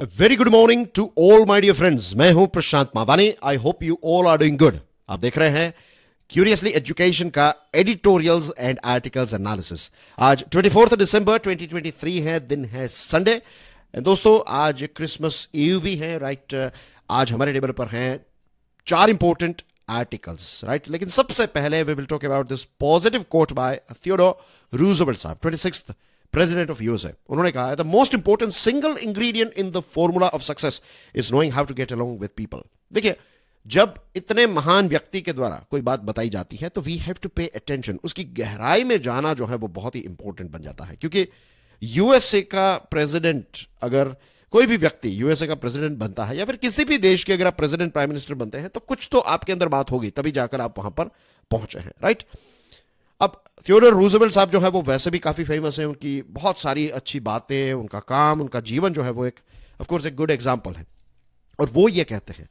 Very good morning to all my dear friends. मैं हूं Prashant Mawani. I hope you all are doing good. आप देख रहे हैं क्यूरियसली एजुकेशन का एडिटोरियल्स एंड आर्टिकल्स एनालिसिस। आज 24 दिसंबर 2023 है, दिन है संडे। दोस्तों आज क्रिसमस ईव भी है, राइट। आज हमारे टेबल पर हैं 4 इंपॉर्टेंट आर्टिकल्स, राइट। लेकिन सबसे पहले we will talk about this positive quote by Theodore Roosevelt साहब, 26th प्रेसिडेंट ऑफ यूएसए। उन्होंने कहा the most important single ingredient in the formula of success is knowing how to get along with people. देखिए, जब इतने महान व्यक्ति के द्वारा कोई बात बताई जाती है तो we have to pay attention. उसकी गहराई में जाना जो है वो बहुत ही इंपॉर्टेंट बन जाता है, क्योंकि यूएसए का प्रेसिडेंट, अगर कोई भी व्यक्ति यूएसए का प्रेसिडेंट बनता है या फिर किसी भी देश के अगर आप प्रेसिडेंट प्राइम मिनिस्टर बनते हैं तो कुछ तो आपके अंदर बात होगी, तभी जाकर आप वहां पर पहुंचे हैं, राइट। अब थियोडोर रूजवेल्ट साहब जो है वो वैसे भी काफी फेमस है। उनकी बहुत सारी अच्छी बातें, उनका काम, उनका जीवन जो है वो एक ऑफ कोर्स एक गुड एग्जांपल है। और वो ये कहते हैं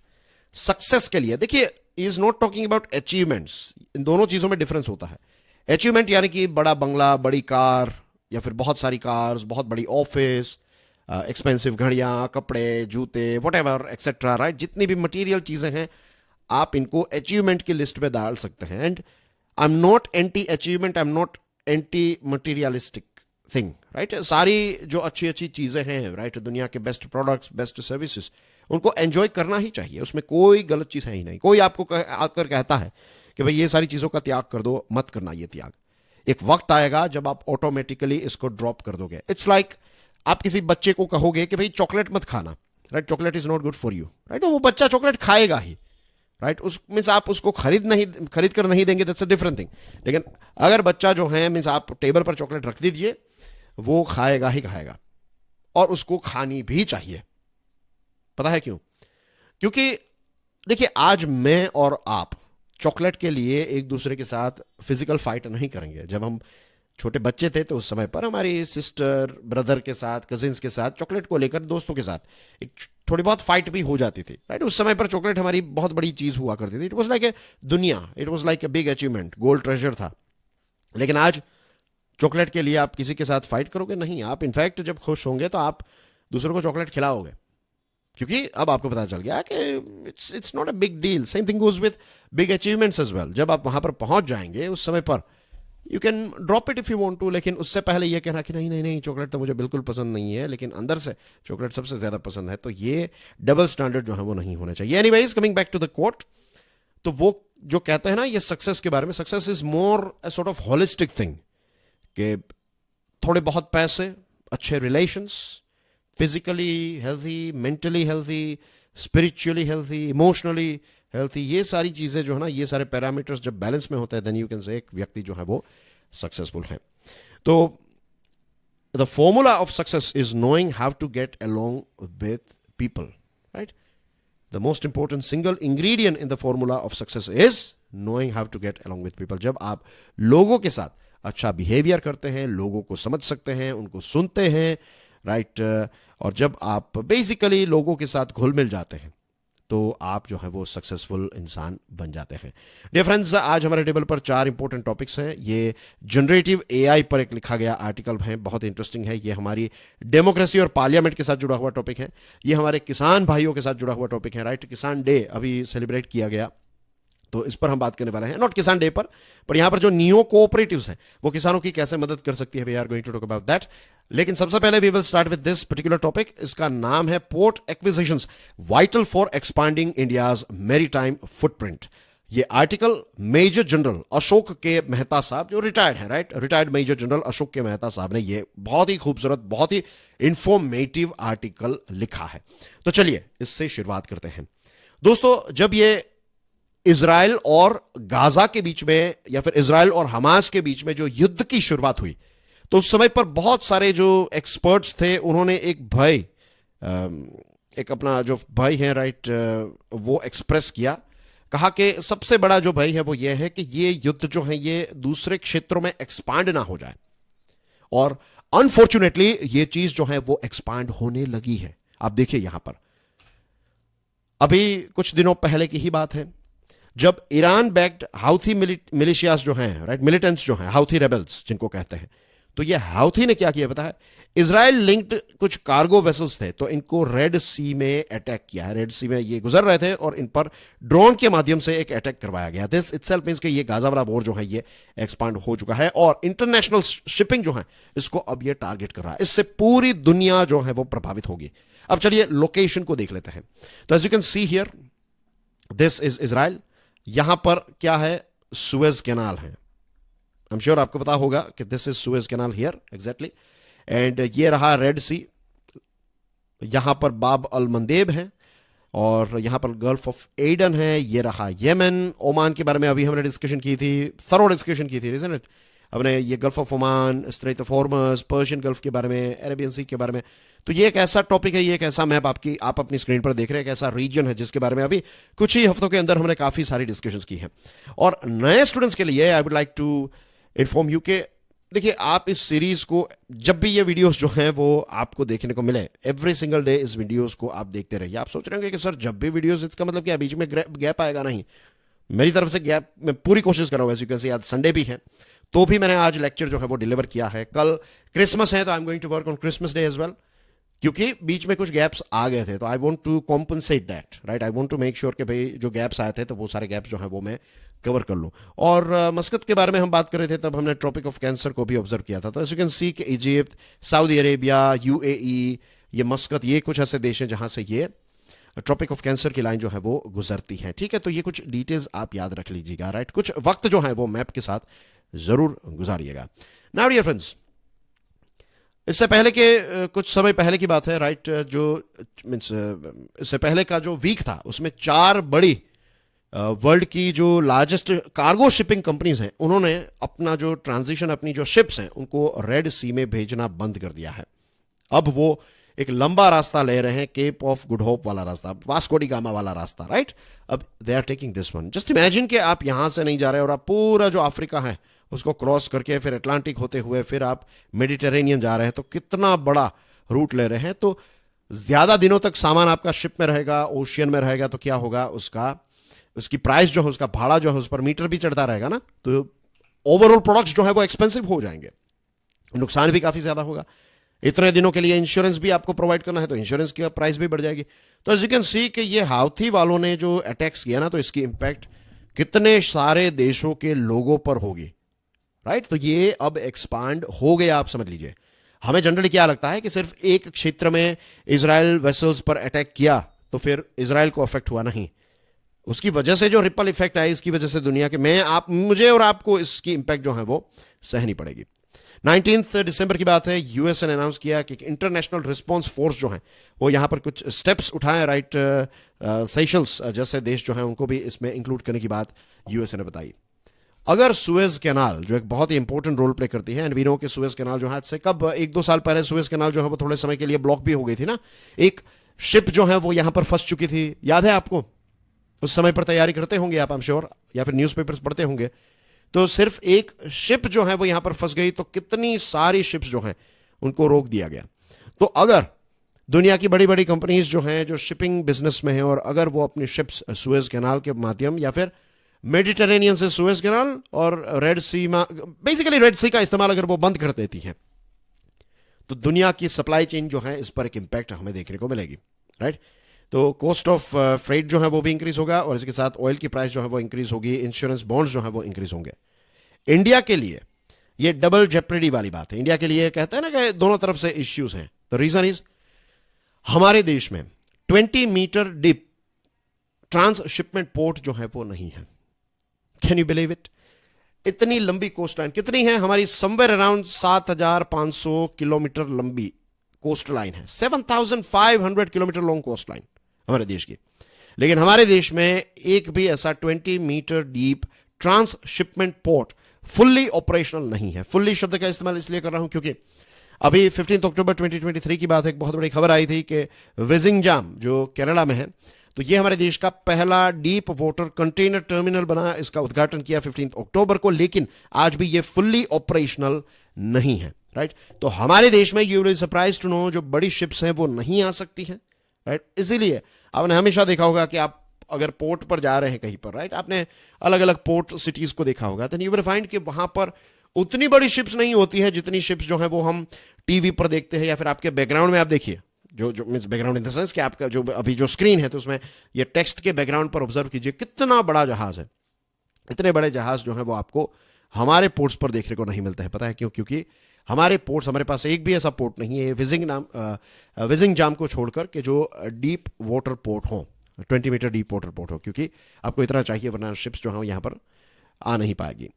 सक्सेस के लिए, देखिए, is not talking about achievements. इन दोनों चीजों में डिफरेंस होता है। अचीवमेंट यानी कि बड़ा बंगला, बड़ी कार या फिर बहुत सारी कार्स, बहुत बड़ी ऑफिस, एक्सपेंसिव घड़ियां, कपड़े, जूते, व्हाटएवर एक्सेट्रा, राइट। जितनी भी मटेरियल चीजें हैं आप इनको अचीवमेंट की लिस्ट में डाल सकते हैं। And I am not anti achievement, I am not anti materialistic thing, right. सारी जो अच्छी अच्छी चीजें हैं, राइट, दुनिया के बेस्ट प्रोडक्ट्स, बेस्ट सर्विसेज, उनको एंजॉय करना ही चाहिए। उसमें कोई गलत चीज है ही नहीं। कोई आपको आकर कहता है कि भाई ये सारी चीजों का त्याग कर दो, मत करना ये त्याग। एक वक्त आएगा जब आप ऑटोमेटिकली इसको ड्रॉप कर दोगे। इट्स लाइक आप किसी बच्चे को कहोगे कि भाई चॉकलेट मत खाना, right, chocolate is not good for you, right, तो वो बच्चा चॉकलेट खाएगा ही, राइट। उस मीन्स आप उसको खरीद कर नहीं देंगे, दैट्स अ डिफरेंट थिंग। लेकिन अगर बच्चा जो है, मीन्स आप टेबल पर चॉकलेट रख दीजिए, वो खाएगा ही खाएगा, और उसको खानी भी चाहिए। पता है क्यों? क्योंकि देखिए, आज मैं और आप चॉकलेट के लिए एक दूसरे के साथ फिजिकल फाइट नहीं करेंगे। जब हम छोटे बच्चे थे तो उस समय पर हमारी सिस्टर, ब्रदर के साथ, कजिन्स के साथ, चॉकलेट को लेकर दोस्तों के साथ एक थोड़ी बहुत फाइट भी हो जाती थी, राइट। उस समय पर चॉकलेट हमारी बहुत बड़ी चीज हुआ करती थी। इट वाज लाइक ए दुनिया, it was like a big achievement, gold treasure था। लेकिन आज चॉकलेट के लिए आप किसी के साथ फाइट करोगे नहीं। आप इनफैक्ट जब खुश होंगे तो आप दूसरों को चॉकलेट खिलाओगे, क्योंकि अब आपको पता चल गया कि it's not a big deal. Same thing goes with big achievements as well. जब आप वहां पर पहुंच जाएंगे उस समय पर you can drop it if you want to, लेकिन उससे पहले ये कहना कि नहीं नहीं नहीं, चॉकलेट तो मुझे बिल्कुल पसंद नहीं है, लेकिन अंदर से चॉकलेट सबसे ज्यादा पसंद है, तो ये डबल स्टैंडर्ड जो है वो नहीं होना चाहिए। Anyways, coming back to the quote, तो वो जो कहते हैं ना ये सक्सेस के बारे में, success is more a sort of holistic thing, कि थोड़े बहुत पैसे, अच्छे relations, physically healthy, mentally healthy, spiritually healthy, emotionally healthy, ये सारी चीजें जो है ना, ये सारे पैरामीटर्स जब बैलेंस में होते हैं, देन यू कैन से एक व्यक्ति जो है वो सक्सेसफुल है। तो the formula of success is knowing how to get along with people, right. The most important single ingredient in the formula of success is knowing how to get along with people. जब आप लोगों के साथ अच्छा behaviour करते हैं, लोगों को समझ सकते हैं, उनको सुनते हैं, राइट, और जब आप बेसिकली लोगों के साथ घुल मिल जाते हैं तो आप जो है वो सक्सेसफुल इंसान बन जाते हैं। डियर फ्रेंड्स, आज हमारे टेबल पर 4 इंपॉर्टेंट टॉपिक्स हैं। ये जनरेटिव एआई पर एक लिखा गया आर्टिकल है, बहुत इंटरेस्टिंग है। ये हमारी डेमोक्रेसी और पार्लियामेंट के साथ जुड़ा हुआ टॉपिक है। ये हमारे किसान भाइयों के साथ जुड़ा हुआ टॉपिक है, राइट। किसान डे अभी सेलिब्रेट किया गया, तो इस पर हम बात करने वाले हैं। नॉट किसान डे पर यहां पर जो नियो कोऑपरेटिव्स हैं वो किसानों की कैसे मदद कर सकती है, we are going to talk about that. लेकिन सबसे पहले we will start with this particular topic. इसका नाम है port acquisitions vital for expanding India's maritime footprint. ये article major general Ashok K Mehta साहब, जो रिटायर्ड है, right, retired major general Ashok K Mehta साहब ने ये बहुत ही खूबसूरत, बहुत ही इंफॉर्मेटिव आर्टिकल लिखा है। तो चलिए इससे शुरुआत करते हैं। दोस्तों, जब ये इजराइल और गाजा के बीच में या फिर इजराइल और हमास के बीच में जो युद्ध की शुरुआत हुई, तो उस समय पर बहुत सारे जो एक्सपर्ट्स थे उन्होंने एक अपना जो भय है, राइट, वो एक्सप्रेस किया। कहा कि सबसे बड़ा जो भय है वो ये है कि ये युद्ध जो है ये दूसरे क्षेत्रों में एक्सपांड ना हो जाए। और अनफॉर्चुनेटली ये चीज जो है वो एक्सपांड होने लगी है। आप देखिए यहां पर अभी कुछ दिनों पहले की ही बात है, जब ईरान बैक्ड हाउथी मिलिशियास जो हैं, राइट, मिलिटेंट्स जो हैं, हाउथी रेबल्स जिनको कहते हैं, तो ये हाउथी ने क्या किया पता है? इजराइल लिंक्ड कुछ कार्गो वेसल्स थे, तो इनको रेड सी में अटैक किया है। रेड सी में ये गुजर रहे थे और इन पर ड्रोन के माध्यम से एक अटैक करवाया गया। दिस इटसेल्फ मींस कि ये गाजा वाला वॉर जो है ये एक्सपांड हो चुका है और इंटरनेशनल शिपिंग जो है इसको अब ये टारगेट कर रहा है। इससे पूरी दुनिया जो है वो प्रभावित होगी। अब चलिए लोकेशन को देख लेते हैं। तो as you can see here, this is Israel. यहां पर क्या है, सुएज कैनाल है। आई एम श्योर आपको पता होगा कि this is Suez canal here exactly. And ये रहा रेड सी, यहां पर बाब अल मंदेब है और यहां पर गल्फ ऑफ एडन है। ये रहा येमेन। ओमान के बारे में अभी हमने डिस्कशन की थी, थरो डिस्कशन की थी, इजंट इट? हमने ये Gulf of Oman, Strait of Hormuz, Persian Gulf के बारे में, अरेबियन सी के बारे में। तो ये एक ऐसा टॉपिक है, ये एक ऐसा मैप आप अपनी स्क्रीन पर देख रहे हैं, एक ऐसा रीजन है जिसके बारे में अभी कुछ ही हफ्तों के अंदर हमने काफी सारी डिस्कशंस की हैं। और नए स्टूडेंट्स के लिए I would like to inform you के देखिए, आप इस सीरीज को जब भी ये वीडियोस जो हैं वो आपको देखने को मिले, एवरी सिंगल डे इस वीडियोस को आप देखते रहिए। आप सोच रहे होंगे कि सर जब भी वीडियोस, इसका मतलब क्या बीच में गैप आएगा? नहीं, मेरी तरफ से गैप मैं पूरी कोशिश कर रहा हूँ। ऐसे कैसे आज संडे भी है तो भी मैंने आज लेक्चर जो है वो डिलीवर किया है। कल क्रिसमस है तो I am going to work on Christmas day as well, क्योंकि बीच में कुछ गैप्स आ गए थे। तो I want to compensate that, right? I want to make sure कि भाई जो गैप्स आए थे तो वो सारे गैप्स जो है वो मैं कवर कर लूं। और मस्कत के बारे में हम बात कर रहे थे, तब हमने ट्रॉपिक ऑफ कैंसर को भी ऑब्जर्व किया था। तो एज यू कैन सी कि इजिप्ट, सऊदी अरेबिया, यूएई, ये मस्कत, ये कुछ ऐसे देश हैं जहां से ये ट्रॉपिक ऑफ कैंसर की लाइन जो है वो गुजरती है। ठीक है, तो ये कुछ डिटेल्स आप याद रख लीजिएगा, राइट? कुछ वक्त जो है वो मैप के साथ जरूर गुजारिएगा। नाउ डियर फ्रेंड्स, इससे पहले के कुछ समय पहले की बात है, राइट? जो मीन्स इससे पहले का जो वीक था उसमें 4 बड़ी वर्ल्ड की जो लार्जेस्ट कार्गो शिपिंग कंपनीज हैं, उन्होंने अपना जो ट्रांजिशन, अपनी जो शिप्स हैं उनको रेड सी में भेजना बंद कर दिया है। अब वो एक लंबा रास्ता ले रहे हैं, केप ऑफ गुड होप वाला रास्ता, वास्को डी गामा वाला रास्ता, राइट? अब they are taking this one. Just imagine कि आप यहां से नहीं जा रहे और आप पूरा जो अफ्रीका है उसको क्रॉस करके फिर अटलांटिक होते हुए फिर आप मेडिटेरेनियन जा रहे हैं। तो कितना बड़ा रूट ले रहे हैं। तो ज्यादा दिनों तक सामान आपका शिप में रहेगा, ओशियन में रहेगा, तो क्या होगा, उसकी प्राइस जो है, उसका भाड़ा जो है, उस पर मीटर भी चढ़ता रहेगा ना, तो ओवरऑल प्रोडक्ट्स जो है वो एक्सपेंसिव हो जाएंगे, नुकसान भी काफी ज्यादा होगा। इतने दिनों के लिए इंश्योरेंस भी आपको प्रोवाइड करना है तो इंश्योरेंस की प्राइस भी बढ़ जाएगी। तो एज यू कैन सी कि ये हाउथी वालों ने जो अटैक्स किया ना, तो इसकी इंपैक्ट कितने सारे देशों के लोगों पर होगी, राइट? तो ये अब एक्सपांड हो गया, आप समझ लीजिए। हमें जनरली क्या लगता है कि सिर्फ एक क्षेत्र में इजराइल वेसल्स पर अटैक किया तो फिर इजराइल को अफेक्ट हुआ, नहीं। उसकी वजह से जो रिपल इफेक्ट आए, इसकी वजह से दुनिया के मुझे और आपको इसकी इंपैक्ट जो है वो सहनी पड़ेगी। 19 दिसंबर की बात है, यूएस ने अनाउंस किया कि इंटरनेशनल रिस्पांस फोर्स जो है वो यहां पर कुछ स्टेप्स उठाए, राइट? सेशल्स जैसे देश जो है उनको भी इसमें इंक्लूड करने की बात यूएस ने बताई। अगर सुएज कैनाल जो एक बहुत ही इंपॉर्टेंट रोल प्ले करती है, एंड वी नो कि सुएज कैनाल जो है से कब 1-2 साल पहले सुएज कैनाल जो है वो थोड़े समय के लिए ब्लॉक भी हो गई थी ना। एक शिप जो है वो यहां पर फंस चुकी थी, याद है आपको? उस समय पर तैयारी करते होंगे आप, आई एम श्योर, या फिर न्यूज़पेपर्स पढ़ते होंगे। तो सिर्फ एक शिप जो है वो यहां पर फंस गई तो कितनी सारी शिप्स जो हैं उनको रोक दिया गया। तो अगर दुनिया की बड़ी बड़ी कंपनीज जो हैं, जो शिपिंग बिजनेस में हैं, और अगर वो अपनी शिप्स सुएज कैनाल के माध्यम या फिर मेडिटेरेनियन से सुएज कैनाल और रेड सी में, बेसिकली रेड सी का इस्तेमाल अगर वो बंद कर देती हैं, तो दुनिया की सप्लाई चेन जो है इस पर एक इंपैक्ट हमें देखने को मिलेगी, राइट? तो कॉस्ट ऑफ फ्रेट जो है वो भी इंक्रीज होगा और इसके साथ ऑयल की प्राइस जो है वो इंक्रीज होगी, इंश्योरेंस बॉन्ड्स जो है वो इंक्रीज होंगे। इंडिया के लिए ये डबल जेप्रेडी वाली बात है। इंडिया के लिए कहते हैं ना कि दोनों तरफ से इश्यूज हैं। द रीजन इज, हमारे देश में 20 मीटर डीप ट्रांसशिपमेंट पोर्ट जो है वो नहीं है। Can you believe it? इतनी लंबी कोस्ट लाइन कितनी है हमारी? समवेयर अराउंड 7500 किलोमीटर लंबी कोस्ट लाइन है। 7500 किलोमीटर लॉन्ग कोस्ट लाइन हमारे देश की। लेकिन हमारे देश में एक भी ऐसा 20 meter deep transshipment port fully operational नहीं है। फुल्ली शब्द का इस्तेमाल इसलिए कर रहा हूं क्योंकि अभी 15 अक्टूबर 2023 की बात है, एक बहुत बड़ी खबर आई थी कि विजिंगजाम जो केरला में है, तो ये हमारे देश का पहला डीप वाटर कंटेनर टर्मिनल बना। इसका उद्घाटन किया 15 अक्टूबर को, लेकिन आज भी ये फुल्ली ऑपरेशनल नहीं है, राइट? तो हमारे देश में you will surprise to know जो बड़ी शिप्स हैं वो नहीं आ सकती हैं, राइट? इसीलिए आपने हमेशा देखा होगा कि आप अगर पोर्ट पर जा रहे हैं कहीं पर, राइट, आपने अलग अलग पोर्ट सिटीज को देखा होगा, तो यू विल फाइंड कि वहां पर उतनी बड़ी शिप्स नहीं होती है जितनी शिप्स जो है वो हम टीवी पर देखते हैं या फिर आपके बैकग्राउंड में आप देखिए, जो जो means background in the sense कि आपका जो अभी जो स्क्रीन है तो उसमें ये टेक्स्ट के बैकग्राउंड पर ऑब्जर्व कीजिए कितना बड़ा जहाज है। इतने बड़े जहाज जो है वो आपको हमारे पोर्ट्स पर देखने को नहीं मिलता है। पता है क्यों? क्योंकि हमारे पोर्ट्स, हमारे पास एक भी ऐसा पोर्ट नहीं है विजिंग जाम को छोड़कर कि जो डीप वाटर पोर्ट हो, 20 मीटर डीप वाटर पोर्ट हो, क्योंकि आपको इतना चाहिए वरना शिप्स जो है यहाँ पर आ नहीं पाएगी।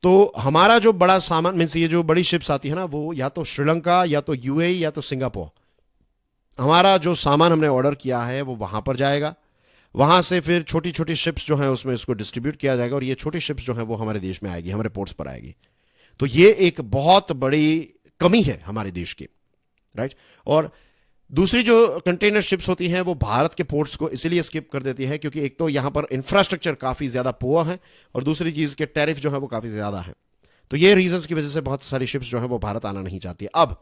तो हमारा जो बड़ा सामान मीन्स ये जो बड़ी शिप्स आती है ना, वो या तो श्रीलंका या तो यूएई या तो सिंगापुर, हमारा जो सामान हमने ऑर्डर किया है वो वहां पर जाएगा। वहां से फिर छोटी छोटी शिप्स जो है उसमें इसको डिस्ट्रीब्यूट किया जाएगा और ये छोटी शिप्स जो है वो हमारे देश में आएगी, हमारे पोर्ट्स पर आएगी। तो ये एक बहुत बड़ी कमी है हमारे देश की, राइट। और दूसरी जो कंटेनर शिप्स होती हैं वो भारत के पोर्ट्स को इसीलिए स्किप कर देती है क्योंकि एक तो यहां पर इंफ्रास्ट्रक्चर काफी ज्यादा पुअर है और दूसरी चीज के टैरिफ जो है वो काफी ज्यादा है। तो ये रीजंस की वजह से बहुत सारी शिप्स जो है वो भारत आना नहीं चाहती है। अब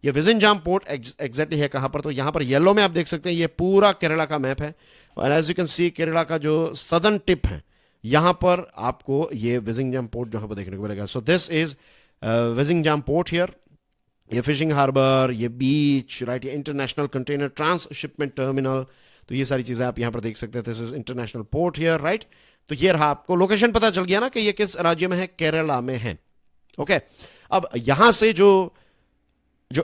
ये विजिंजाम पोर्ट एग्जैक्टली है कहां पर? तो यहां पर येलो में आप देख सकते हैं ये पूरा केरला का मैप है और as you can see Kerala का जो सदर्न टिप है यहां पर आपको ये विजिंजाम पोर्ट जो है वो देखने को मिलेगा। So this is Vizhinjam port here. ये फिशिंग हार्बर, ये बीच, राइट, ये इंटरनेशनल कंटेनर ट्रांसशिपमेंट टर्मिनल, तो ये सारी चीजें आप यहां पर देख सकते हैं। This is international port here, right. तो ये रहा, आपको लोकेशन पता चल गया ना कि ये किस राज्य में है? केरला में है। ओके, अब यहां से जो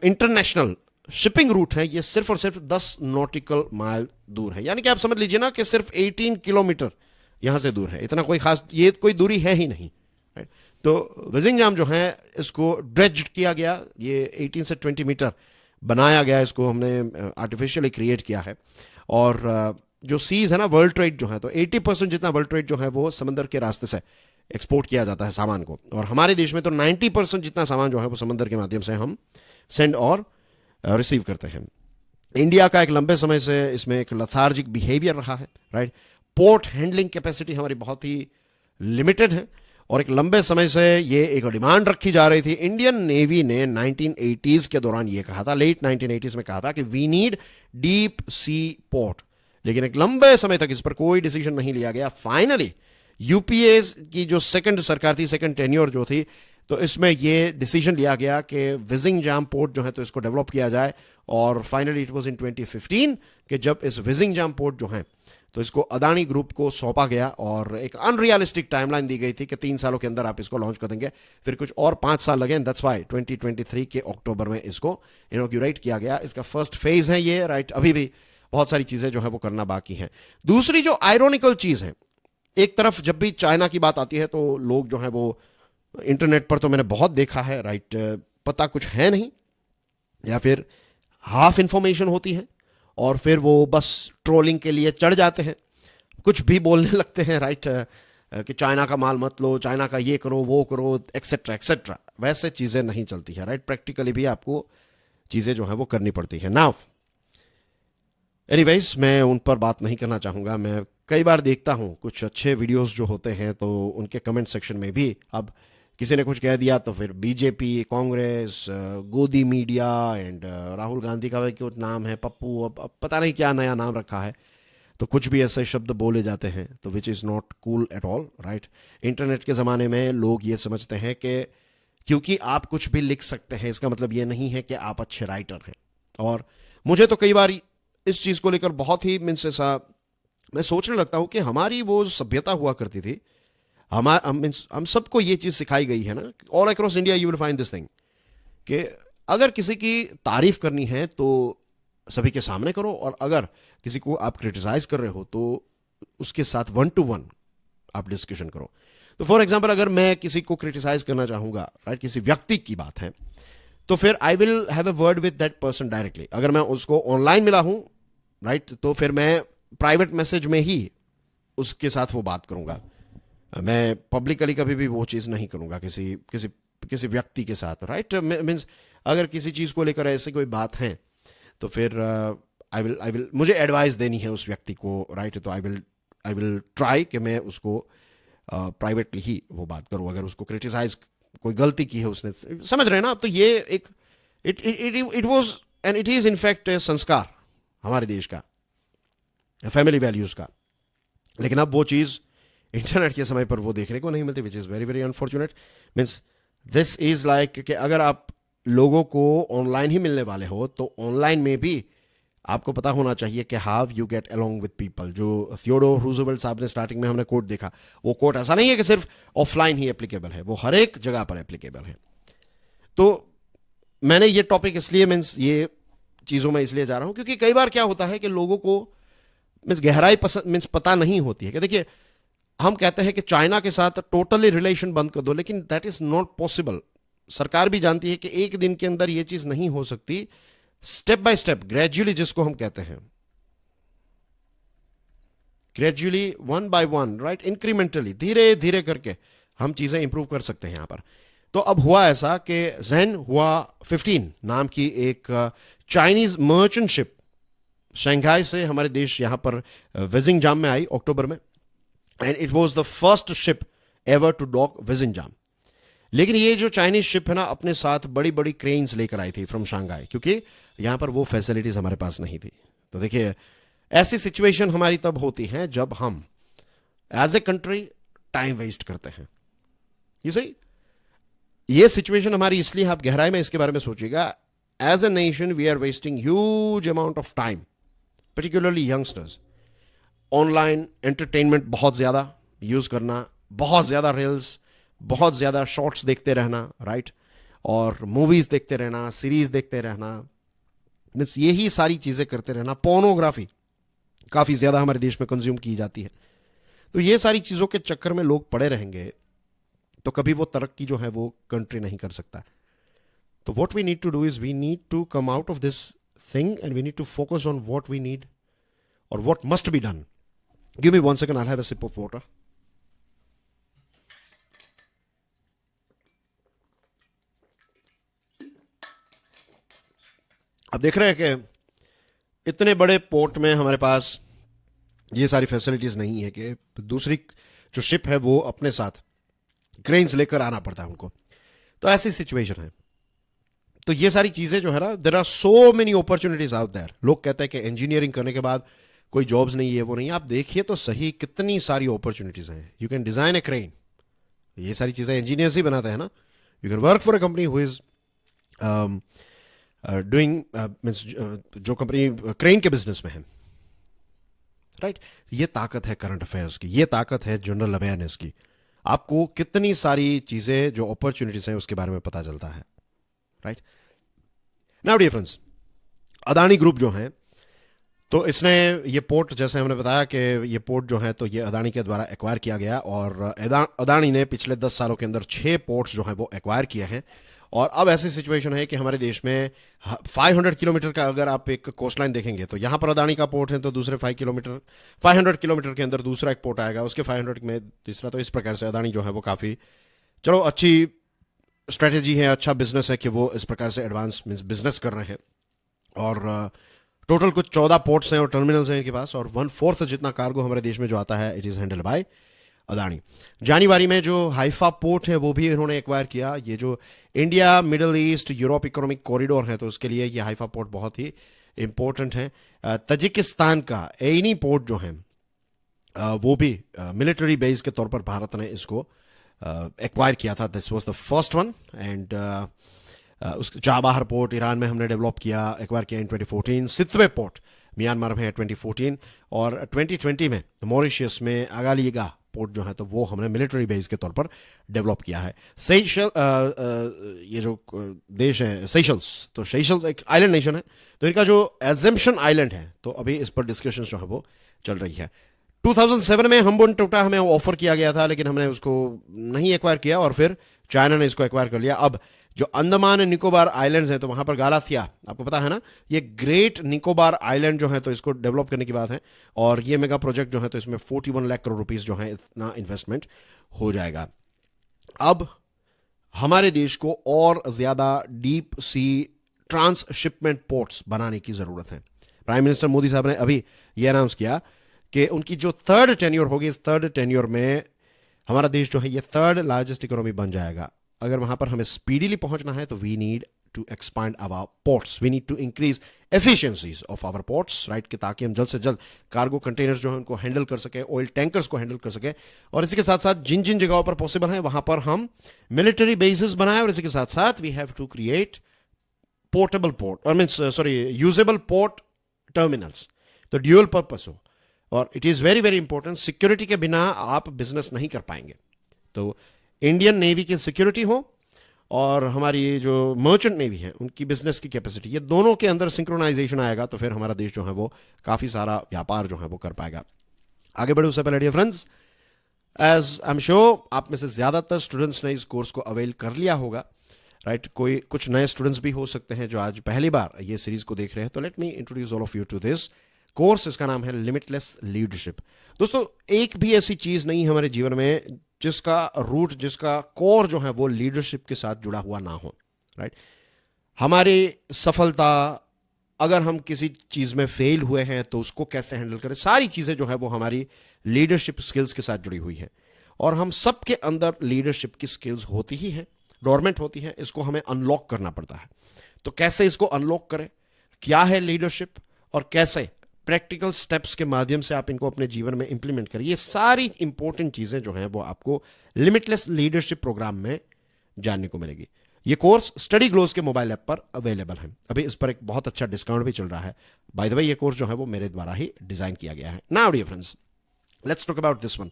इंटरनेशनल शिपिंग रूट है ये सिर्फ और सिर्फ 10 नॉटिकल माइल दूर है, यानी कि आप समझ लीजिए ना कि सिर्फ 18 किलोमीटर यहां से दूर है। इतना कोई खास ये कोई दूरी है ही नहीं, राइट। तो विजिंजाम जो है इसको ड्रेज्ड किया गया, ये 18 से 20 मीटर बनाया गया, इसको हमने आर्टिफिशियली क्रिएट किया है। और जो सीज है ना, वर्ल्ड ट्रेड जो है, तो 80% जितना वर्ल्ड ट्रेड जो है वो समंदर के रास्ते से एक्सपोर्ट किया जाता है सामान को, और हमारे देश में तो 90% जितना सामान जो है वो समंदर के माध्यम से हम सेंड और रिसीव करते हैं। इंडिया का एक लंबे समय से इसमें एक लथार्जिक बिहेवियर रहा है, राइट। पोर्ट हैंडलिंग कैपेसिटी हमारी बहुत ही लिमिटेड है और एक लंबे समय से ये एक डिमांड रखी जा रही थी। इंडियन नेवी ने 1980s के दौरान ये कहा था, लेट 1980s में कहा था कि we need deep sea port, लेकिन एक लंबे समय तक इस पर कोई डिसीजन नहीं लिया गया। फाइनली यूपीए की जो सेकंड सरकार थी, सेकंड टेन्योर जो थी, तो इसमें ये डिसीजन लिया गया कि विजिंजाम पोर्ट जो है तो इसको डेवलप किया जाए। और फाइनली इट वाज इन 2015 कि जब इस विजिंजाम पोर्ट जो है तो इसको अदानी ग्रुप को सौंपा गया और एक अनरियलिस्टिक टाइमलाइन दी गई थी कि 3 सालों के अंदर आप इसको लॉन्च कर देंगे। फिर कुछ और 5 साल लगे, दैट्स व्हाई 2023 के अक्टूबर में इसको इनॉग्यूरेट किया गया। इसका फर्स्ट फेज है ये, राइट। अभी भी बहुत सारी चीजें जो है वो करना बाकी है। दूसरी जो आयरोनिकल चीज है, एक तरफ जब भी चाइना की बात आती है तो लोग जो है वो इंटरनेट पर, तो मैंने बहुत देखा है, राइट, पता कुछ है नहीं या फिर हाफ इंफॉर्मेशन होती है और फिर वो बस ट्रोलिंग के लिए चढ़ जाते हैं, कुछ भी बोलने लगते हैं, राइट, कि चाइना का माल मत लो, चाइना का ये करो वो करो, एक्सेट्रा एक्सेट्रा। वैसे चीजें नहीं चलती है, राइट। प्रैक्टिकली भी आपको चीजें जो है वो करनी पड़ती है। नाउ एनीवेज, मैं उन पर बात नहीं करना चाहूंगा। मैं कई बार देखता हूं कुछ अच्छे वीडियोस जो होते हैं तो उनके कमेंट सेक्शन में भी अब किसी ने कुछ कह दिया तो फिर बीजेपी, कांग्रेस, गोदी मीडिया एंड राहुल गांधी का भी कुछ नाम है, पप्पू, अब पता नहीं क्या नया नाम रखा है, तो कुछ भी ऐसे शब्द बोले जाते हैं, तो which is not cool at all, right. Internet के ज़माने में लोग ये समझते हैं कि क्योंकि आप कुछ भी लिख सकते हैं इसका मतलब ये नहीं है कि आप अच्छे राइटर हैं। और मुझे तो कई बार इस चीज़ को लेकर बहुत ही मीन्स ऐसा मैं सोचने लगता हूँ कि हमारी वो सभ्यता हुआ करती थी, हम सबको ये चीज सिखाई गई है ना, all across India you will find this thing कि अगर किसी की तारीफ करनी है तो सभी के सामने करो, और अगर किसी को आप क्रिटिसाइज कर रहे हो तो उसके साथ 1 to 1 आप डिस्कशन करो। तो फॉर एग्जाम्पल अगर मैं किसी को क्रिटिसाइज करना चाहूंगा, राइट, किसी व्यक्ति की बात है, तो फिर I will have a word with that person directly. अगर मैं उसको ऑनलाइन मिला हूं, राइट, तो फिर मैं प्राइवेट मैसेज में ही उसके साथ वो बात करूंगा। मैं पब्लिकली कभी भी वो चीज़ नहीं करूंगा किसी किसी किसी व्यक्ति के साथ, राइट। मीन्स अगर किसी चीज़ को लेकर ऐसे कोई बात है तो फिर आई विल मुझे एडवाइस देनी है उस व्यक्ति को, राइट, तो आई विल ट्राई कि मैं उसको प्राइवेटली ही वो बात करूं। अगर उसको क्रिटिसाइज कोई गलती की है उसने, समझ रहे हैं ना आप, तो ये एक it was and it is in fact संस्कार हमारे देश का, फैमिली वैल्यूज़ का। लेकिन अब वो चीज़ इंटरनेट के समय पर वो देखने को नहीं मिलती, which is very very unfortunate. Means this is like कि अगर आप लोगों को ऑनलाइन ही मिलने वाले हो, तो ऑनलाइन में भी आपको पता होना चाहिए कि how you get along with people. जो थियोडोर रूजवेल्ट साहब ने स्टार्टिंग में हमने कोट देखा, वो कोट ऐसा नहीं है कि सिर्फ ऑफलाइन ही एप्लीकेबल है, वो हर एक जगह पर एप्लीकेबल है। तो मैंने ये टॉपिक इसलिए मीन्स ये चीज़ों में इसलिए जा रहा हूं क्योंकि कई बार क्या होता है कि लोगों को मीन्स गहराई पसंद मीन्स पता नहीं होती है। कि देखिए, हम कहते हैं कि चाइना के साथ टोटली रिलेशन बंद कर दो, लेकिन दैट इज नॉट पॉसिबल। सरकार भी जानती है कि एक दिन के अंदर यह चीज नहीं हो सकती। स्टेप बाय स्टेप, ग्रेजुअली, जिसको हम कहते हैं gradually, one by one, right, incrementally, धीरे धीरे करके हम चीजें इंप्रूव कर सकते हैं यहां पर। तो अब हुआ ऐसा कि ज़ेन हुआ 15 नाम की एक चाइनीज मर्चेंट शिप शंघाई से हमारे देश यहां पर विजिंगजाम में आई अक्टूबर में, and it was the first ship ever to dock Vizhinjam. लेकिन ये जो चाइनीज शिप है ना, अपने साथ बड़ी बड़ी क्रेन्स लेकर आई थी फ्रॉम शंघाई, क्योंकि यहां पर वो फैसिलिटीज हमारे पास नहीं थी। तो देखिए, ऐसी सिचुएशन हमारी तब होती है जब हम as a country time waste करते हैं। ये सही, ये सिचुएशन हमारी इसलिए, आप गहराई में इसके बारे में सोचिएगा, as a nation we are wasting huge amount of time, particularly youngsters. Online entertainment बहुत ज्यादा यूज करना, बहुत ज्यादा रील्स, बहुत ज्यादा शॉर्ट्स देखते रहना, राइट, और मूवीज देखते रहना, सीरीज देखते रहना, मीन्स यही सारी चीजें करते रहना। पोर्नोग्राफी काफी ज्यादा हमारे देश में कंज्यूम की जाती है। तो ये सारी चीजों के चक्कर में लोग पड़े रहेंगे तो कभी वो तरक्की जो है वो कंट्री नहीं कर सकता। तो what we need to do is we need to come out of this thing and we need to focus on what we need और what must be done. Give me 1 second, I'll have a sip of water. अब देख रहे हैं कि इतने बड़े port में हमारे पास ये सारी फैसिलिटीज नहीं है कि दूसरी जो शिप है वो अपने साथ क्रेन्स लेकर आना पड़ता है उनको। तो ऐसी सिचुएशन है। तो ये सारी चीजें जो है ना, there are so many opportunities out there. लोग कहते हैं कि इंजीनियरिंग करने के बाद कोई जॉब्स नहीं है, वो नहीं। आप देखिए तो सही, कितनी सारी अपॉर्चुनिटीज हैं। You can design A crane, ये सारी चीजें इंजीनियर्स ही बनाते हैं ना। You can work for a company who is doing means जो कंपनी क्रेन के बिजनेस में है, राइट। ये ताकत है करंट अफेयर्स की, ये ताकत है जनरल अवेयरनेस की। आपको कितनी सारी चीजें जो अपॉर्चुनिटीज हैं उसके बारे में पता चलता है, right. Now dear friends, Adani group जो है, तो इसने ये पोर्ट, जैसे हमने बताया कि ये पोर्ट जो है तो ये अदानी के द्वारा एक्वायर किया गया, और अदानी ने पिछले 10 सालों के अंदर 6 पोर्ट्स जो हैं वो एक्वायर किए हैं। और अब ऐसी सिचुएशन है कि हमारे देश में 500 किलोमीटर का अगर आप एक कोस्ट लाइन देखेंगे तो यहां पर अदानी का पोर्ट है, तो दूसरे 500 किलोमीटर के अंदर दूसरा एक पोर्ट आएगा, उसके 500 में तीसरा। तो इस प्रकार से अदानी जो है वो काफी, चलो, अच्छी स्ट्रेटेजी है, अच्छा बिजनेस है कि वो इस प्रकार से एडवांस मीन्स बिजनेस कर रहे हैं। और टोटल कुछ 14 पोर्ट्स हैं और टर्मिनल्स हैं इनके पास, और 1/4 जितना कार्गो हमारे देश में जो आता है it is handled by Adani. जनवरी में जो हाइफा पोर्ट है वो भी इन्होंने एक्वायर किया। ये जो India middle east Europe economic corridor है, तो उसके लिए ये हाइफा पोर्ट बहुत ही इंपॉर्टेंट है। तजिकिस्तान का एनी पोर्ट जो है वो भी मिलिट्री बेस के तौर पर भारत ने इसको एक्वायर किया था। This was the first one. And उस चाबाहर पोर्ट ईरान में हमने डेवलप किया, एक्वायर किया इन 2014। सितवे पोर्ट म्यांमार में है 2014, और 2020 में मॉरिशियस में अगालीगा पोर्ट जो है तो वो हमने मिलिट्री बेस के तौर पर डेवलप किया है। सेशल, ये जो देश है सेशल्स, तो सेशल्स एक आइलैंड नेशन है, तो इनका जो एजम्पशन आइलैंड है तो अभी इस पर डिस्कशन जो है वो चल रही है। 2007 में हम्बोन टोटा हमें ऑफर किया गया था, लेकिन हमने उसको नहीं एक्वायर किया, और फिर चाइना ने इसको एक्वायर कर लिया। अब जो अंडमान एंड निकोबार आइलैंड्स हैं तो वहां पर गालाथिया, आपको पता है ना, ये ग्रेट निकोबार आइलैंड जो है तो इसको डेवलप करने की बात है, और ये मेगा प्रोजेक्ट जो है तो इसमें 41 लाख करोड़ रुपीस जो है इतना इन्वेस्टमेंट हो जाएगा। अब हमारे देश को और ज्यादा डीप सी ट्रांसशिपमेंट पोर्ट्स बनाने की जरूरत है। प्राइम मिनिस्टर मोदी साहब ने अभी ये अनाउंस किया कि उनकी जो 3rd टेन्योर होगी, इस 3rd टेन्योर में हमारा देश जो है ये 3rd लार्जेस्ट इकोनॉमी बन जाएगा। अगर वहां पर हमें स्पीडीली पहुंचना है तो we need to expand our ports, we need to increase efficiencies of our ports, right, कि ताकि हम जल्द से जल्द कार्गो कंटेनर्स जो है उनको हैंडल कर सके, ऑयल टैंकर्स को हैंडल कर सके। और इसी के साथ साथ जिन जिन जगहों पर पॉसिबल है वहां पर हम मिलिट्री बेसिस बनाए, और इसी के साथ साथ we have to create portable port, I mean sorry usable port terminals, तो ड्यूअल पर्पस हो, और it is very very important, security के बिना आप बिजनेस नहीं कर पाएंगे। तो इंडियन नेवी की सिक्योरिटी हो और हमारी जो मर्चेंट नेवी है उनकी बिजनेस की कैपेसिटी, ये दोनों के अंदर सिंक्रोनाइजेशन आएगा तो फिर हमारा देश जो है वो काफ़ी सारा व्यापार जो है वो कर पाएगा। आगे बढ़े उससे पहले dear friends, as I am sure आप में से ज़्यादातर स्टूडेंट्स ने इस कोर्स को अवेल कर लिया होगा, राइट? कोई कुछ नए स्टूडेंट्स भी हो सकते हैं जो आज पहली बार ये सीरीज को देख रहे हैं, तो let me introduce all of you to this course. इसका नाम है लिमिटलेस लीडरशिप। दोस्तों, एक भी ऐसी चीज नहीं हमारे जीवन में जिसका रूट, जिसका कोर जो है वो लीडरशिप के साथ जुड़ा हुआ ना हो, राइट? हमारी सफलता, अगर हम किसी चीज में फेल हुए हैं तो उसको कैसे हैंडल करें, सारी चीजें जो है वो हमारी लीडरशिप स्किल्स के साथ जुड़ी हुई है। और हम सबके अंदर लीडरशिप की स्किल्स होती ही है, डोरमेंट होती है, इसको हमें अनलॉक करना पड़ता है। तो कैसे इसको अनलॉक करें, क्या है लीडरशिप, और कैसे प्रैक्टिकल स्टेप्स के माध्यम से आप इनको अपने जीवन में इंप्लीमेंट करें, ये सारी इंपॉर्टेंट चीजें जो हैं वो आपको लिमिटलेस लीडरशिप प्रोग्राम में जानने को मिलेगी। ये कोर्स स्टडी ग्लोज के मोबाइल ऐप पर अवेलेबल है। अभी इस पर एक बहुत अच्छा डिस्काउंट भी चल रहा है। बाय द वे, ये कोर्स जो है वो मेरे द्वारा ही डिजाइन किया गया है। Now dear friends, let's talk about this one,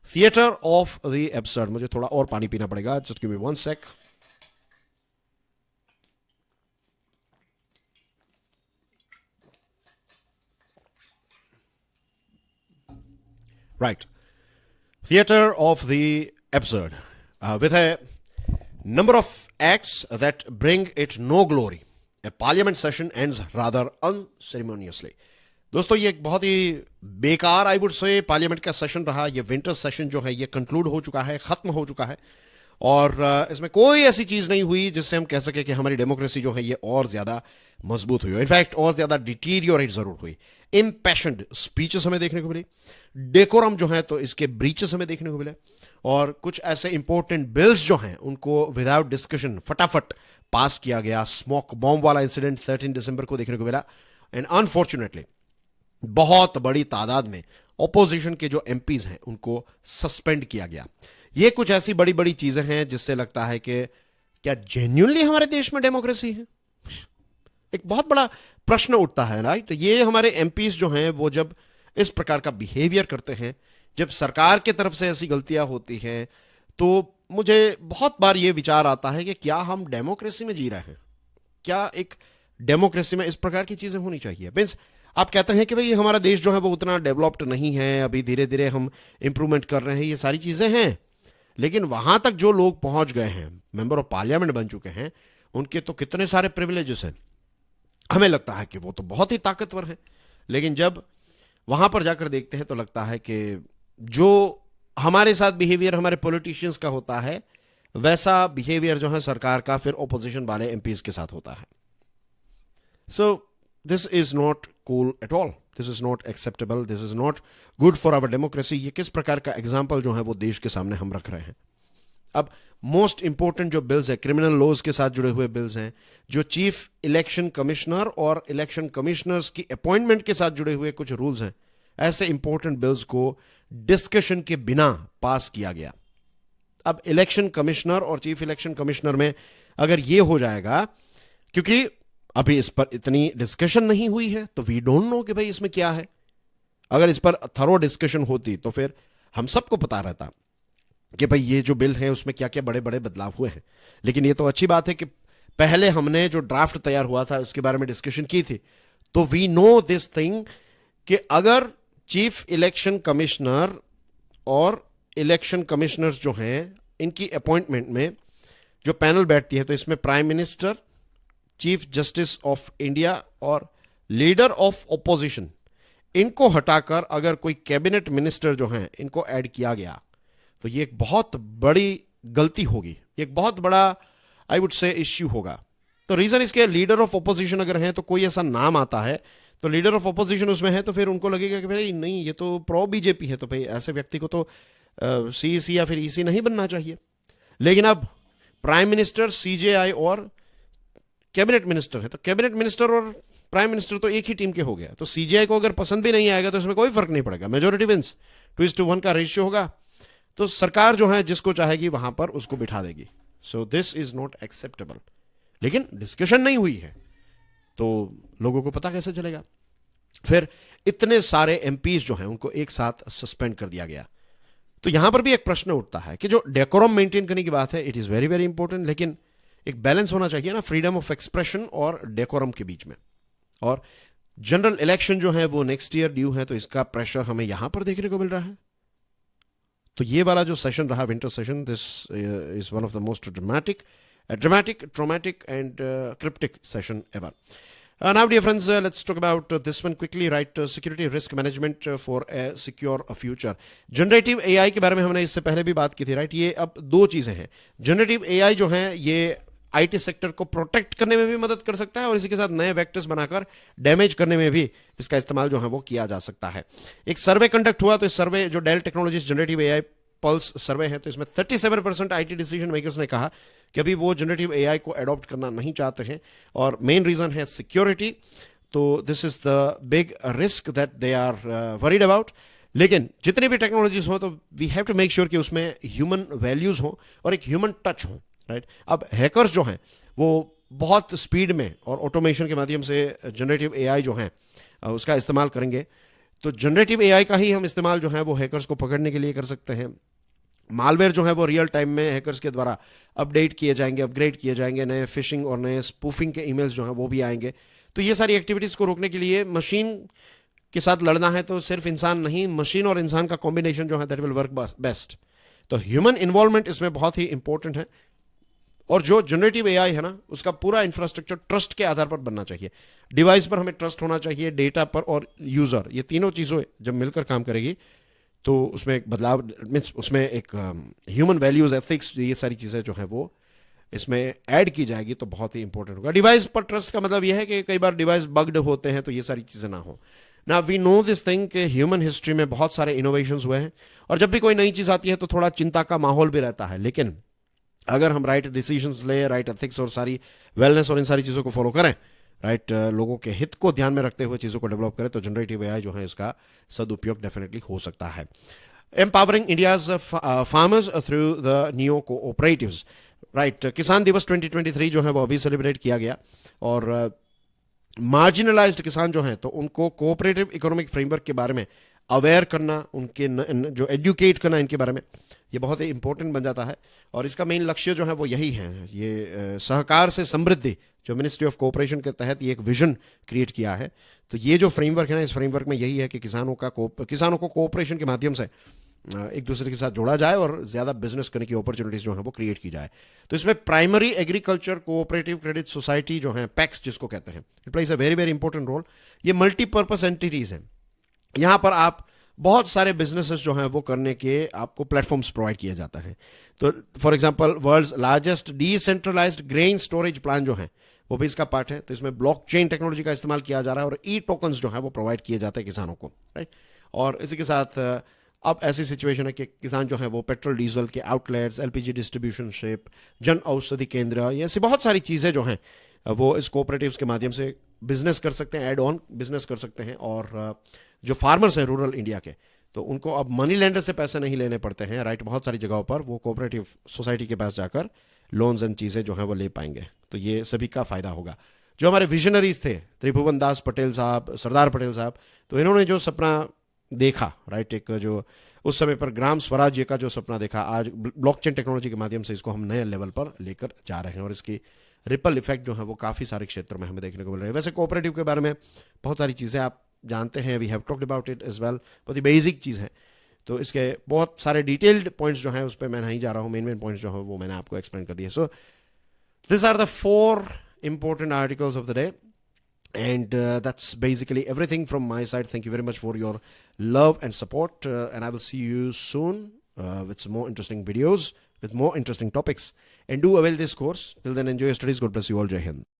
theatre of the absurd. मुझे थोड़ा और पानी पीना पड़ेगा, just give me one sec. Right. Theater of the absurd, with a number of acts that bring it no glory. A parliament session ends rather unceremoniously. दोस्तों, ये एक बहुत ही बेकार, आई वुड से, पार्लियामेंट का सेशन रहा। ये winter session जो है ये कंक्लूड हो चुका है, खत्म हो चुका है, और इसमें कोई ऐसी चीज नहीं हुई जिससे हम कह सके कि हमारी डेमोक्रेसी जो है ये और ज्यादा मजबूत हुई हो। इनफैक्ट और ज्यादा डिटीरियोरेट जरूर हुई। इम्पैशन्ड स्पीचेस हमें देखने को मिली, डेकोरम जो है तो इसके ब्रीचेस हमें देखने को मिले, और कुछ ऐसे इंपॉर्टेंट बिल्स जो हैं उनको विदाउट डिस्कशन फटाफट पास किया गया। स्मोक बॉम्ब वाला इंसिडेंट 13 दिसंबर को देखने को मिला, एंड अनफॉर्चुनेटली बहुत बड़ी तादाद में ऑपोजिशन के जो एमपीज हैं उनको सस्पेंड किया गया। ये कुछ ऐसी बड़ी बड़ी चीजें हैं जिससे लगता है कि क्या जेन्युइनली हमारे देश में डेमोक्रेसी है? एक बहुत बड़ा प्रश्न उठता है, राइट? ये हमारे एमपीज जो हैं वो जब इस प्रकार का बिहेवियर करते हैं, जब सरकार की तरफ से ऐसी गलतियां होती हैं, तो मुझे बहुत बार ये विचार आता है कि क्या हम डेमोक्रेसी में जी रहे हैं? क्या एक डेमोक्रेसी में इस प्रकार की चीजें होनी चाहिए? मीन्स आप कहते हैं कि भाई हमारा देश जो है वो उतना डेवलप्ड नहीं है, अभी धीरे धीरे हम इंप्रूवमेंट कर रहे हैं, ये सारी चीजें हैं, लेकिन वहां तक जो लोग पहुंच गए हैं, मेंबर ऑफ पार्लियामेंट बन चुके हैं, उनके तो कितने सारे प्रिविलेजेस हैं। हमें लगता है कि वो तो बहुत ही ताकतवर है, लेकिन जब वहां पर जाकर देखते हैं तो लगता है कि जो हमारे साथ बिहेवियर हमारे पॉलिटिशियंस का होता है, वैसा बिहेवियर जो है सरकार का फिर ओपोजिशन वाले एमपीज के साथ होता है। So this is not cool at all, this is not acceptable, this is not good for our democracy. ये किस प्रकार का एग्जाम्पल जो है वो देश के सामने हम रख रहे हैं। अब मोस्ट इंपॉर्टेंट जो बिल्स है, क्रिमिनल लॉज के साथ जुड़े हुए बिल्स हैं, जो चीफ इलेक्शन कमिश्नर और इलेक्शन कमिश्नर्स की अपॉइंटमेंट के साथ जुड़े हुए कुछ रूल्स हैं, ऐसे इंपॉर्टेंट बिल्स को डिस्कशन के बिना पास किया गया। अब इलेक्शन कमिश्नर और चीफ इलेक्शन कमिश्नर में अगर ये हो जाएगा, क्योंकि अभी इस पर इतनी डिस्कशन नहीं हुई है, तो वी डोंट नो कि भाई इसमें क्या है। अगर इस पर थरो डिस्कशन होती तो फिर हम सबको पता रहता कि भाई ये जो बिल है उसमें क्या क्या बड़े बड़े बदलाव हुए हैं। लेकिन ये तो अच्छी बात है कि पहले हमने जो ड्राफ्ट तैयार हुआ था उसके बारे में डिस्कशन की थी, तो वी नो दिस थिंग कि अगर चीफ इलेक्शन कमिश्नर और इलेक्शन कमिश्नर्स जो हैं इनकी अपॉइंटमेंट में जो पैनल बैठती है, तो इसमें prime minister, chief justice of India और लीडर ऑफ ऑपोजिशन, इनको हटाकर अगर कोई कैबिनेट मिनिस्टर जो हैं इनको ऐड किया गया तो ये एक बहुत बड़ी गलती होगी, एक बहुत बड़ा आई वुड से इश्यू होगा। तो रीजन इसके, लीडर ऑफ ऑपोजिशन अगर हैं तो कोई ऐसा नाम आता है तो लीडर ऑफ ऑपोजिशन उसमें है, तो फिर उनको लगेगा कि भाई नहीं, ये तो प्रो बीजेपी है, तो भाई ऐसे व्यक्ति को तो सीईसी या फिर ईसी नहीं बनना चाहिए। लेकिन अब प्राइम मिनिस्टर, सीजेआई और कैबिनेट मिनिस्टर है, तो कैबिनेट मिनिस्टर और प्राइम मिनिस्टर तो एक ही टीम के हो गया। तो सीजेआई को अगर पसंद भी नहीं आएगा तो इसमें कोई फर्क नहीं पड़ेगा, मेजोरिटी विंस, 2:1 का रेशियो होगा, तो सरकार जो है जिसको चाहेगी वहां पर उसको बिठा देगी। सो दिस इज नॉट एक्सेप्टेबल। लेकिन डिस्कशन नहीं हुई है, तो लोगों को पता कैसे चलेगा? फिर इतने सारे एमपीज जो हैं उनको एक साथ सस्पेंड कर दिया गया। तो यहां पर भी एक प्रश्न उठता है कि जो डेकोरम मेंटेन करने की बात है, it is very very important, लेकिन एक बैलेंस होना चाहिए ना फ्रीडम ऑफ एक्सप्रेशन और डेकोरम के बीच में। और जनरल इलेक्शन जो है वो नेक्स्ट ईयर ड्यू है, तो इसका प्रेशर हमें यहां पर देखने को मिल रहा है। तो ये वाला जो सेशन रहा, winter session, this is one of the most dramatic, traumatic and cryptic session ever. Now, dear friends, let's talk about this one quickly, right? Security risk management for a secure future. Generative AI के बारे में हमने इससे पहले भी बात की थी, right? ये अब दो चीज़ें हैं. Generative AI जो है ये आईटी सेक्टर को प्रोटेक्ट करने में भी मदद कर सकता है और इसी के साथ नए वेक्टर्स बनाकर डैमेज करने में भी इसका इस्तेमाल जो है वो किया जा सकता है. एक सर्वे कंडक्ट हुआ, तो इस सर्वे जो Dell technologies generative AI pulse survey है, तो इसमें 37% आईटी डिसीजन मेकर्स ने कहा कि अभी वो जनरेटिव एआई को अडॉप्ट करना नहीं चाहते हैं और मेन रीजन है सिक्योरिटी. तो this is the big risk that they are worried about. लेकिन जितनी भी टेक्नोलॉजीज हो, तो we have to make sure कि उसमें ह्यूमन वैल्यूज हो और एक ह्यूमन टच हो, राइट? अब हैकर्स जो हैं वो बहुत स्पीड में और ऑटोमेशन के माध्यम से जनरेटिव एआई जो है उसका इस्तेमाल करेंगे. तो जनरेटिव एआई का ही हम इस्तेमाल जो है वो हैकर्स को पकड़ने के लिए कर सकते हैं. मालवेयर जो है वो रियल टाइम में हैकर्स के द्वारा अपडेट किए जाएंगे, अपग्रेड किए जाएंगे, नए फिशिंग और नए स्पूफिंग के ईमेल्स जो हैं वो भी आएंगे. तो ये सारी एक्टिविटीज़ को रोकने के लिए मशीन के साथ लड़ना है तो सिर्फ इंसान नहीं, मशीन और इंसान का कॉम्बिनेशन जो है दैट विल वर्क बेस्ट. तो ह्यूमन इन्वॉल्वमेंट इसमें बहुत ही इंपॉर्टेंट है. और जो जनरेटिव एआई है ना, उसका पूरा इंफ्रास्ट्रक्चर ट्रस्ट के आधार पर बनना चाहिए. डिवाइस पर हमें ट्रस्ट होना चाहिए, डेटा पर और यूजर, ये तीनों चीज़ों जब मिलकर काम करेगी तो उसमें एक बदलाव, मीन्स उसमें एक ह्यूमन वैल्यूज, एथिक्स, ये सारी चीज़ें जो है वो इसमें ऐड की जाएगी तो बहुत ही इंपॉर्टेंट होगा. डिवाइस पर ट्रस्ट का मतलब यह है कि कई बार डिवाइस बग्ड होते हैं, तो ये सारी चीज़ें ना हो. ना वी नो दिस थिंग कि ह्यूमन हिस्ट्री में बहुत सारे इनोवेशंस हुए हैं और जब भी कोई नई चीज़ आती है तो थोड़ा चिंता का माहौल भी रहता है. लेकिन अगर हम राइट डिसीजंस ले, राइट एथिक्स और सारी वेलनेस और इन सारी चीज़ों को फॉलो करें, राइट, लोगों के हित को ध्यान में रखते हुए चीज़ों को डेवलप करें, तो जनरेटिव एआई जो है इसका सदुपयोग डेफिनेटली हो सकता है. Empowering India's farmers through the neo cooperatives, right. किसान दिवस 2023 जो है वो अभी सेलिब्रेट किया गया और मार्जिनलाइज्ड किसान जो हैं तो उनको कोऑपरेटिव इकोनॉमिक फ्रेमवर्क के बारे में अवेयर करना, उनके जो एजुकेट करना इनके बारे में, ये बहुत ही इंपॉर्टेंट बन जाता है. और इसका मेन लक्ष्य जो है वो यही है, ये सहकार से समृद्धि जो मिनिस्ट्री ऑफ कोऑपरेशन के तहत ये एक विजन क्रिएट किया है. तो ये जो फ्रेमवर्क है ना, इस फ्रेमवर्क में यही है कि किसानों को कोऑपरेशन के माध्यम से एक दूसरे के साथ जोड़ा जाए और ज़्यादा बिजनेस करने की अपॉर्चुनिटीज़ जो है वो क्रिएट की जाए. तो इसमें primary agriculture cooperative credit society जो है, पैक्स जिसको कहते हैं, it plays a very very important role. ये मल्टीपर्पज एंटिटीज़ हैं. यहाँ पर आप बहुत सारे बिजनेसेस जो हैं वो करने के आपको प्लेटफॉर्म्स प्रोवाइड किए जाते हैं. तो for example world's largest decentralised grain storage plan जो है वो भी इसका पार्ट है. तो इसमें ब्लॉकचेन टेक्नोलॉजी का इस्तेमाल किया जा रहा है और ई टोकन्स जो है वो प्रोवाइड किए जाते हैं किसानों को, राइट. और इसी के साथ अब ऐसी सिचुएशन है कि किसान जो है वो पेट्रोल डीजल के outlets, LPG distribution ship, Jan Aushadhi केंद्र, ये ऐसी बहुत सारी चीज़ें जो हैं वो इस कोऑपरेटिव्स के माध्यम से बिजनेस कर सकते हैं, एड ऑन बिजनेस कर सकते हैं. और जो फार्मर्स हैं रूरल इंडिया के, तो उनको अब मनी लेंडर से पैसे नहीं लेने पड़ते हैं, राइट. बहुत सारी जगहों पर वो कोऑपरेटिव सोसाइटी के पास जाकर लोन्स एंड चीज़ें जो हैं वो ले पाएंगे. तो ये सभी का फ़ायदा होगा. जो हमारे विजनरीज थे, त्रिभुवन दास पटेल साहब, सरदार पटेल साहब, तो इन्होंने जो सपना देखा, राइट, एक जो उस समय पर ग्राम स्वराज्य का जो सपना देखा, आज ब्लॉकचेन टेक्नोलॉजी के माध्यम से इसको हम नए लेवल पर लेकर जा रहे हैं और इसकी रिपल इफेक्ट जो है वो काफ़ी सारे क्षेत्रों में हमें देखने को मिल रहे हैं. वैसे कोऑपरेटिव के बारे में बहुत सारी चीज़ें आप जानते हैं, we have talked about it as well, बहुत ही बेसिक चीज़ है. तो इसके बहुत सारे डिटेल्ड पॉइंट्स जो हैं उस पर मैं नहीं जा रहा हूँ, मेन पॉइंट्स जो हैं वो मैंने आपको एक्सप्लेन कर दिए. So this are the 4 important articles of the day. And that's basically everything from my side. Thank you very much for your love and support. And I will see you soon with some more interesting videos, with more interesting topics. And do avail this course. Till then, enjoy your studies. God bless you all. Jai Hind.